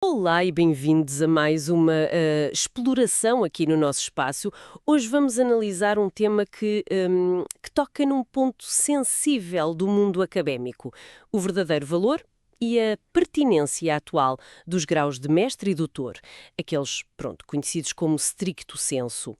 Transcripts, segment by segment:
Olá e bem-vindos a mais uma exploração aqui no nosso espaço. Hoje vamos analisar um tema que toca num ponto sensível do mundo académico: o verdadeiro valor e a pertinência atual dos graus de mestre e doutor, aqueles, pronto, conhecidos como stricto sensu.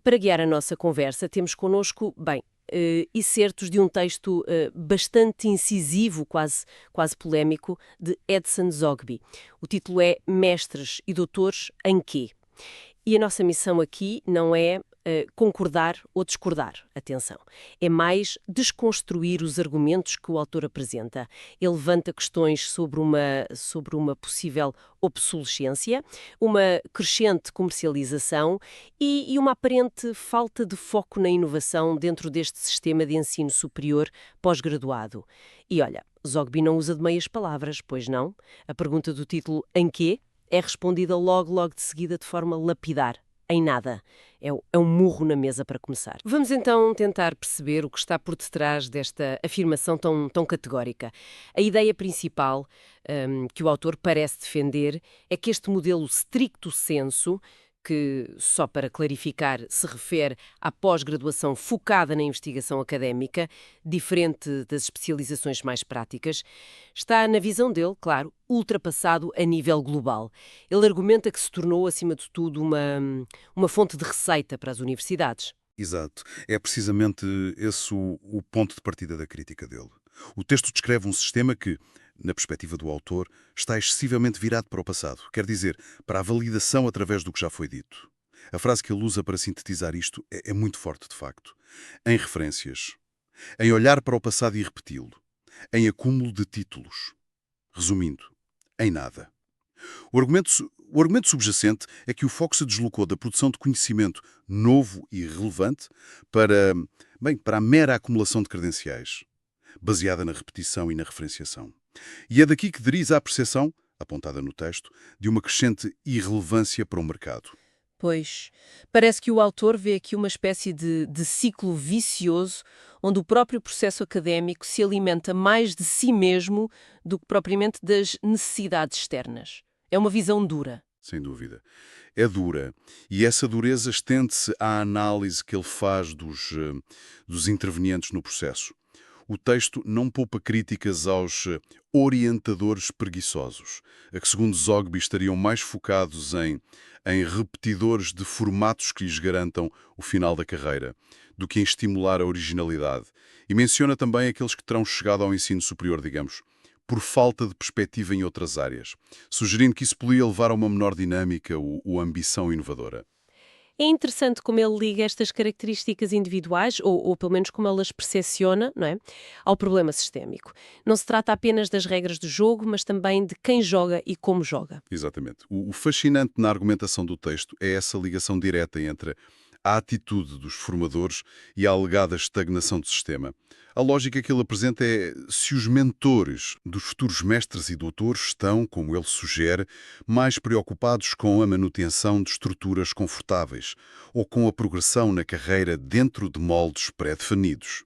Para guiar a nossa conversa, temos connosco, bem, excertos de um texto bastante incisivo, quase polémico, de Edson Zogby. O título é Mestres e Doutores em quê? E a nossa missão aqui não é concordar ou discordar, atenção. É mais desconstruir os argumentos que o autor apresenta. Ele levanta questões sobre uma possível obsolescência, uma crescente comercialização e uma aparente falta de foco na inovação dentro deste sistema de ensino superior pós-graduado. E olha, Zogby não usa de meias palavras, pois não? A pergunta do título "em quê?" é respondida logo de seguida de forma lapidar. Em nada. É um murro na mesa para começar. Vamos então tentar perceber o que está por detrás desta afirmação tão categórica. A ideia principal que o autor parece defender é que este modelo stricto sensu, que, só para clarificar, se refere à pós-graduação focada na investigação académica, diferente das especializações mais práticas, está, na visão dele, claro, ultrapassado a nível global. Ele argumenta que se tornou, acima de tudo, uma fonte de receita para as universidades. Exato. É precisamente esse o ponto de partida da crítica dele. O texto descreve um sistema que, na perspectiva do autor, está excessivamente virado para o passado, quer dizer, para a validação através do que já foi dito. A frase que ele usa para sintetizar isto é muito forte, de facto. Em referências, em olhar para o passado e repeti-lo, em acúmulo de títulos. Resumindo, em nada. O argumento subjacente é que o foco se deslocou da produção de conhecimento novo e relevante para a mera acumulação de credenciais, baseada na repetição e na referenciação. E é daqui que deriva a percepção, apontada no texto, de uma crescente irrelevância para o mercado. Pois, parece que o autor vê aqui uma espécie de ciclo vicioso, onde o próprio processo académico se alimenta mais de si mesmo do que propriamente das necessidades externas. É uma visão dura. Sem dúvida. É dura. E essa dureza estende-se à análise que ele faz dos intervenientes no processo. O texto não poupa críticas aos orientadores preguiçosos, a que, segundo Zogby, estariam mais focados em repetidores de formatos que lhes garantam o final da carreira, do que em estimular a originalidade. E menciona também aqueles que terão chegado ao ensino superior, digamos, por falta de perspectiva em outras áreas, sugerindo que isso poderia levar a uma menor dinâmica ou ambição inovadora. É interessante como ele liga estas características individuais, ou pelo menos como ele as percepciona, não é, ao problema sistémico. Não se trata apenas das regras do jogo, mas também de quem joga e como joga. Exatamente. O fascinante na argumentação do texto é essa ligação direta entre a atitude dos formadores e a alegada estagnação do sistema. A lógica que ele apresenta é se os mentores dos futuros mestres e doutores estão, como ele sugere, mais preocupados com a manutenção de estruturas confortáveis ou com a progressão na carreira dentro de moldes pré-definidos.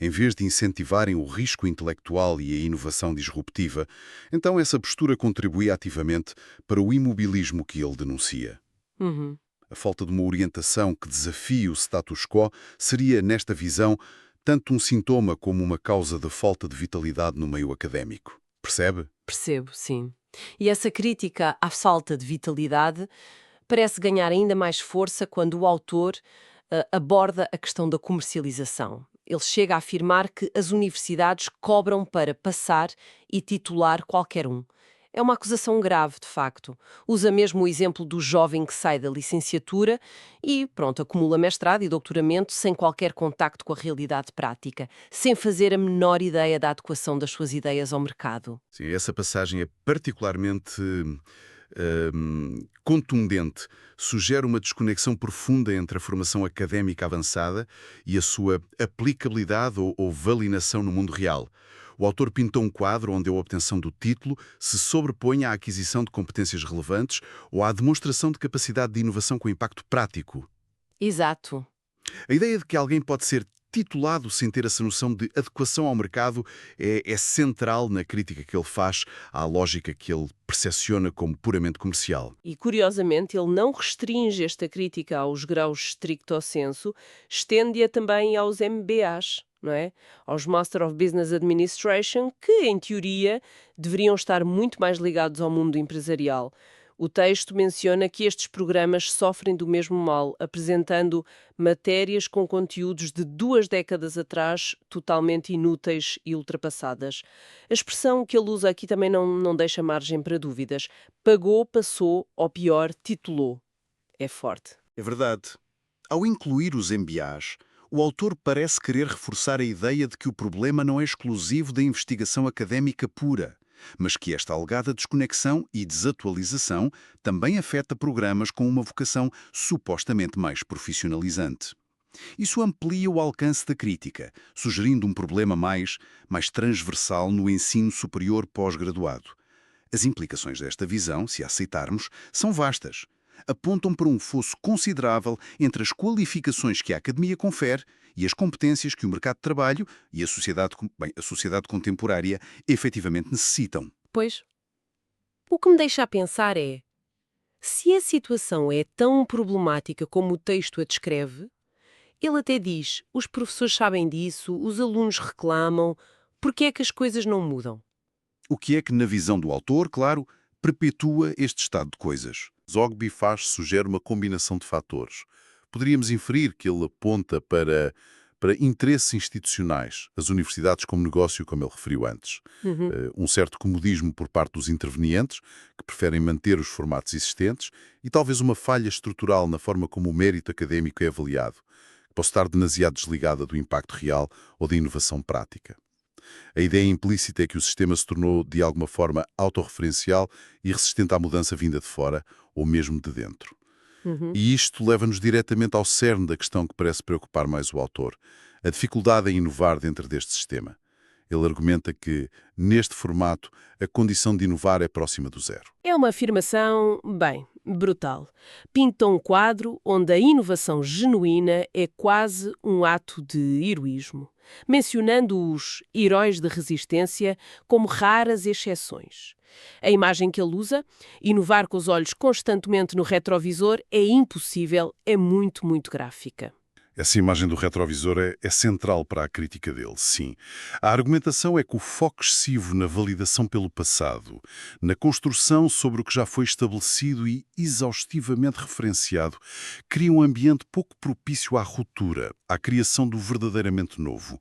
Em vez de incentivarem o risco intelectual e a inovação disruptiva, então essa postura contribui ativamente para o imobilismo que ele denuncia. Uhum. A falta de uma orientação que desafie o status quo seria, nesta visão, tanto um sintoma como uma causa da falta de vitalidade no meio académico. Percebe? Percebo, sim. E essa crítica à falta de vitalidade parece ganhar ainda mais força quando o autor aborda a questão da comercialização. Ele chega a afirmar que as universidades cobram para passar e titular qualquer um. É uma acusação grave, de facto. Usa mesmo o exemplo do jovem que sai da licenciatura e, pronto, acumula mestrado e doutoramento sem qualquer contacto com a realidade prática, sem fazer a menor ideia da adequação das suas ideias ao mercado. Sim, essa passagem é particularmente contundente. Sugere uma desconexão profunda entre a formação académica avançada e a sua aplicabilidade ou validação no mundo real. O autor pintou um quadro onde a obtenção do título se sobrepõe à aquisição de competências relevantes ou à demonstração de capacidade de inovação com impacto prático. Exato. A ideia de que alguém pode ser titulado sem ter essa noção de adequação ao mercado é central na crítica que ele faz à lógica que ele percepciona como puramente comercial. E, curiosamente, ele não restringe esta crítica aos graus stricto sensu, estende-a também aos MBAs, não é? Aos Master of Business Administration, que, em teoria, deveriam estar muito mais ligados ao mundo empresarial. O texto menciona que estes programas sofrem do mesmo mal, apresentando matérias com conteúdos de 2 décadas atrás, totalmente inúteis e ultrapassadas. A expressão que ele usa aqui também não deixa margem para dúvidas. Pagou, passou, ou pior, titulou. É forte. É verdade. Ao incluir os MBAs, o autor parece querer reforçar a ideia de que o problema não é exclusivo da investigação académica pura, mas que esta alegada desconexão e desatualização também afeta programas com uma vocação supostamente mais profissionalizante. Isso amplia o alcance da crítica, sugerindo um problema mais transversal no ensino superior pós-graduado. As implicações desta visão, se a aceitarmos, são vastas. Apontam para um fosso considerável entre as qualificações que a academia confere e as competências que o mercado de trabalho e a sociedade contemporânea efetivamente necessitam. Pois, o que me deixa a pensar é, se a situação é tão problemática como o texto a descreve, ele até diz, os professores sabem disso, os alunos reclamam, por que é que as coisas não mudam? O que é que, na visão do autor, claro, perpetua este estado de coisas? Zogby sugere uma combinação de fatores. Poderíamos inferir que ele aponta para interesses institucionais, as universidades como negócio, como ele referiu antes. Um certo comodismo por parte dos intervenientes, que preferem manter os formatos existentes, e talvez uma falha estrutural na forma como o mérito académico é avaliado, que pode estar demasiado desligada do impacto real ou da inovação prática. A ideia implícita é que o sistema se tornou, de alguma forma, autorreferencial e resistente à mudança vinda de fora ou mesmo de dentro. E isto leva-nos diretamente ao cerne da questão que parece preocupar mais o autor, a dificuldade em inovar dentro deste sistema. Ele argumenta que, neste formato, a condição de inovar é próxima do zero. É uma afirmação, bem, brutal. Pinta um quadro onde a inovação genuína é quase um ato de heroísmo, mencionando os heróis de resistência como raras exceções. A imagem que ele usa, inovar com os olhos constantemente no retrovisor, é impossível, é muito, muito gráfica. Essa imagem do retrovisor é central para a crítica dele, sim. A argumentação é que o foco excessivo na validação pelo passado, na construção sobre o que já foi estabelecido e exaustivamente referenciado, cria um ambiente pouco propício à ruptura, à criação do verdadeiramente novo.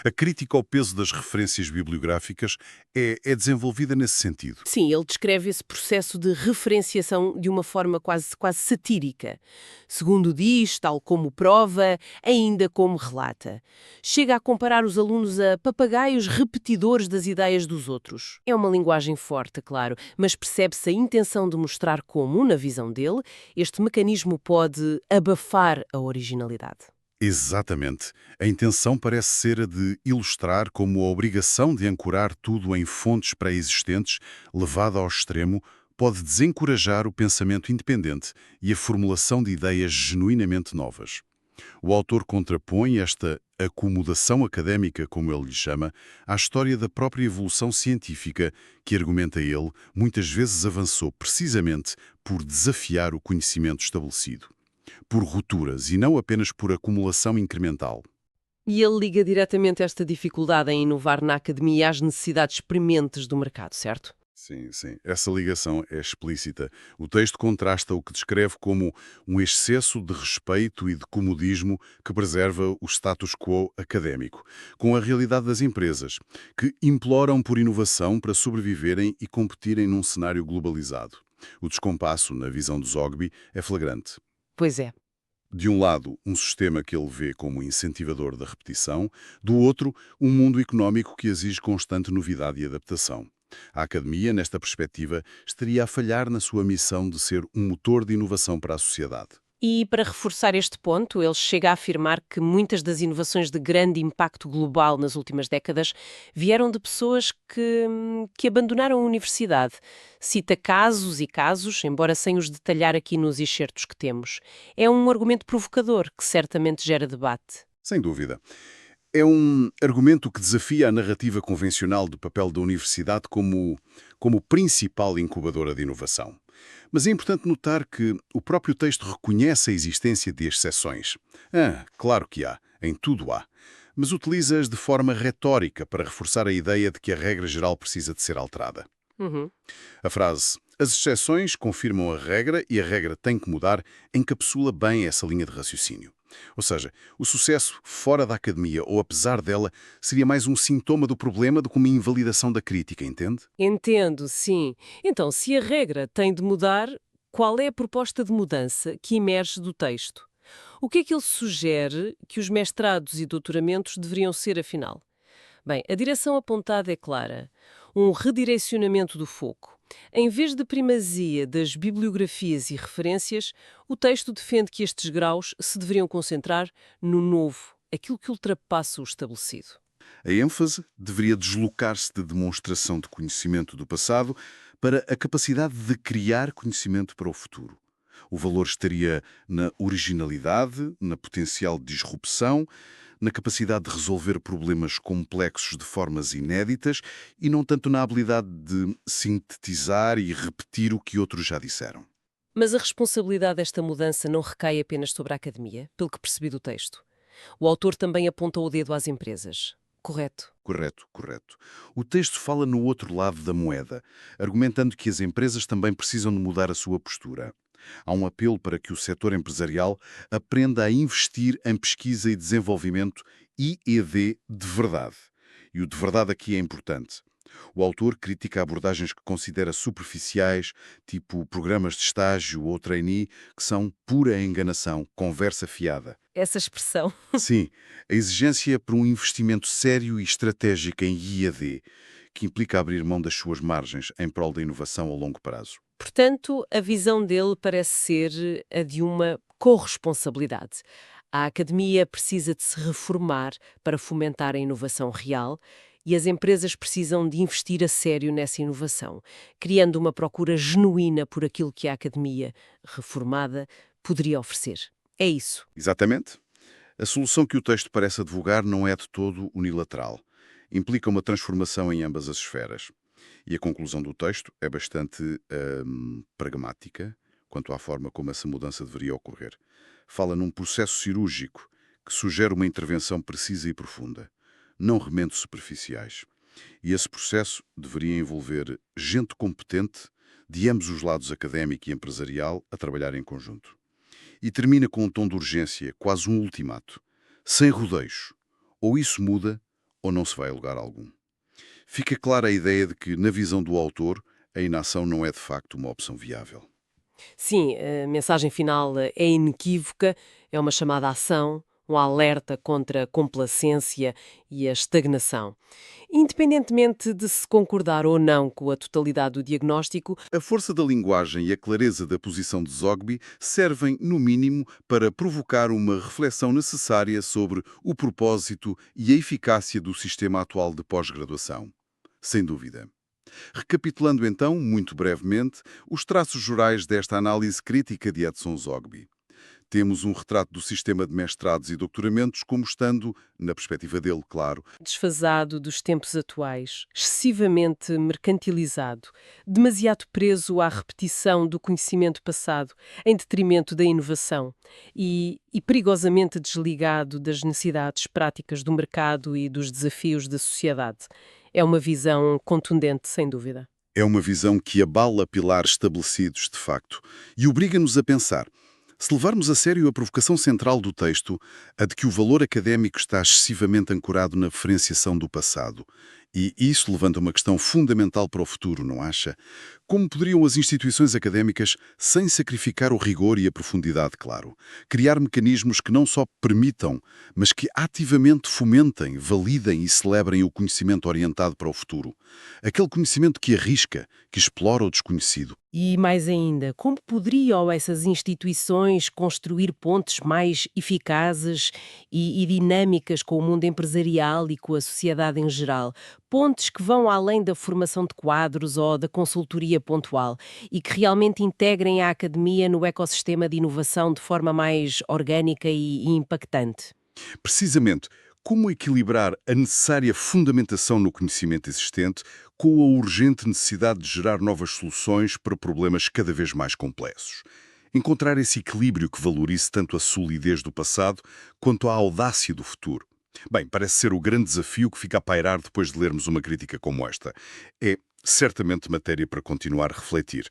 A crítica ao peso das referências bibliográficas é desenvolvida nesse sentido. Sim, ele descreve esse processo de referenciação de uma forma quase satírica. Segundo diz, tal como prova, ainda como relata. Chega a comparar os alunos a papagaios repetidores das ideias dos outros. É uma linguagem forte, claro, mas percebe-se a intenção de mostrar como, na visão dele, este mecanismo pode abafar a originalidade. Exatamente. A intenção parece ser a de ilustrar como a obrigação de ancorar tudo em fontes pré-existentes, levada ao extremo, pode desencorajar o pensamento independente e a formulação de ideias genuinamente novas. O autor contrapõe esta acomodação académica, como ele lhe chama, à história da própria evolução científica, que, argumenta ele, muitas vezes avançou precisamente por desafiar o conhecimento estabelecido. Por rupturas e não apenas por acumulação incremental. E ele liga diretamente esta dificuldade em inovar na academia às necessidades prementes do mercado, certo? Sim. Essa ligação é explícita. O texto contrasta o que descreve como um excesso de respeito e de comodismo que preserva o status quo académico, com a realidade das empresas, que imploram por inovação para sobreviverem e competirem num cenário globalizado. O descompasso, na visão de Zogby, é flagrante. Pois é. De um lado, um sistema que ele vê como incentivador da repetição, do outro, um mundo económico que exige constante novidade e adaptação. A academia, nesta perspectiva, estaria a falhar na sua missão de ser um motor de inovação para a sociedade. E para reforçar este ponto, ele chega a afirmar que muitas das inovações de grande impacto global nas últimas décadas vieram de pessoas que abandonaram a universidade. Cita casos e casos, embora sem os detalhar aqui nos excertos que temos. É um argumento provocador que certamente gera debate. Sem dúvida. É um argumento que desafia a narrativa convencional do papel da universidade como principal incubadora de inovação. Mas é importante notar que o próprio texto reconhece a existência de exceções. Claro que há, em tudo há. Mas utiliza-as de forma retórica para reforçar a ideia de que a regra geral precisa de ser alterada. Uhum. A frase "as exceções confirmam a regra e a regra tem que mudar" encapsula bem essa linha de raciocínio. Ou seja, o sucesso fora da academia ou apesar dela seria mais um sintoma do problema do que uma invalidação da crítica, entende? Entendo, sim. Então, se a regra tem de mudar, qual é a proposta de mudança que emerge do texto? O que é que ele sugere que os mestrados e doutoramentos deveriam ser, afinal? Bem, a direção apontada é clara. Um redirecionamento do foco. Em vez de primazia das bibliografias e referências, o texto defende que estes graus se deveriam concentrar no novo, aquilo que ultrapassa o estabelecido. A ênfase deveria deslocar-se de demonstração de conhecimento do passado para a capacidade de criar conhecimento para o futuro. O valor estaria na originalidade, na potencial disrupção, na capacidade de resolver problemas complexos de formas inéditas e não tanto na habilidade de sintetizar e repetir o que outros já disseram. Mas a responsabilidade desta mudança não recai apenas sobre a academia, pelo que percebi do texto. O autor também aponta o dedo às empresas. Correto? Correto, correto. O texto fala no outro lado da moeda, argumentando que as empresas também precisam de mudar a sua postura. Há um apelo para que o setor empresarial aprenda a investir em pesquisa e desenvolvimento I+D de verdade. E o de verdade aqui é importante. O autor critica abordagens que considera superficiais, tipo programas de estágio ou trainee, que são pura enganação, conversa fiada. Essa expressão. Sim, a exigência por um investimento sério e estratégico em I+D, que implica abrir mão das suas margens em prol da inovação a longo prazo. Portanto, a visão dele parece ser a de uma corresponsabilidade. A academia precisa de se reformar para fomentar a inovação real e as empresas precisam de investir a sério nessa inovação, criando uma procura genuína por aquilo que a academia, reformada, poderia oferecer. É isso. Exatamente. A solução que o texto parece advogar não é de todo unilateral. Implica uma transformação em ambas as esferas. E a conclusão do texto é bastante pragmática quanto à forma como essa mudança deveria ocorrer. Fala num processo cirúrgico que sugere uma intervenção precisa e profunda, não remendos superficiais. E esse processo deveria envolver gente competente de ambos os lados académico e empresarial a trabalhar em conjunto. E termina com um tom de urgência, quase um ultimato. Sem rodeios. Ou isso muda, ou não se vai a lugar algum. Fica clara a ideia de que, na visão do autor, a inação não é de facto uma opção viável. Sim, a mensagem final é inequívoca, é uma chamada à ação, um alerta contra a complacência e a estagnação. Independentemente de se concordar ou não com a totalidade do diagnóstico, A força da linguagem e a clareza da posição de Zogby servem, no mínimo, para provocar uma reflexão necessária sobre o propósito e a eficácia do sistema atual de pós-graduação. Sem dúvida. Recapitulando então, muito brevemente, os traços gerais desta análise crítica de Edson Zogby. Temos um retrato do sistema de mestrados e doutoramentos como estando, na perspectiva dele, claro, desfasado dos tempos atuais, excessivamente mercantilizado, demasiado preso à repetição do conhecimento passado, em detrimento da inovação, e perigosamente desligado das necessidades práticas do mercado e dos desafios da sociedade. É uma visão contundente, sem dúvida. é uma visão que abala pilares estabelecidos, de facto, e obriga-nos a pensar. Se levarmos a sério a provocação central do texto, a de que o valor académico está excessivamente ancorado na referenciação do passado, e isso levanta uma questão fundamental para o futuro, não acha? Como poderiam as instituições académicas, sem sacrificar o rigor e a profundidade, claro, criar mecanismos que não só permitam, mas que ativamente fomentem, validem e celebrem o conhecimento orientado para o futuro? Aquele conhecimento que arrisca, que explora o desconhecido. E mais ainda, como poderiam essas instituições construir pontes mais eficazes e dinâmicas com o mundo empresarial e com a sociedade em geral? Pontes que vão além da formação de quadros ou da consultoria pontual e que realmente integrem a academia no ecossistema de inovação de forma mais orgânica e impactante. Precisamente, como equilibrar a necessária fundamentação no conhecimento existente com a urgente necessidade de gerar novas soluções para problemas cada vez mais complexos. Encontrar esse equilíbrio que valorize tanto a solidez do passado quanto a audácia do futuro. Bem, parece ser o grande desafio que fica a pairar depois de lermos uma crítica como esta. É certamente matéria para continuar a refletir.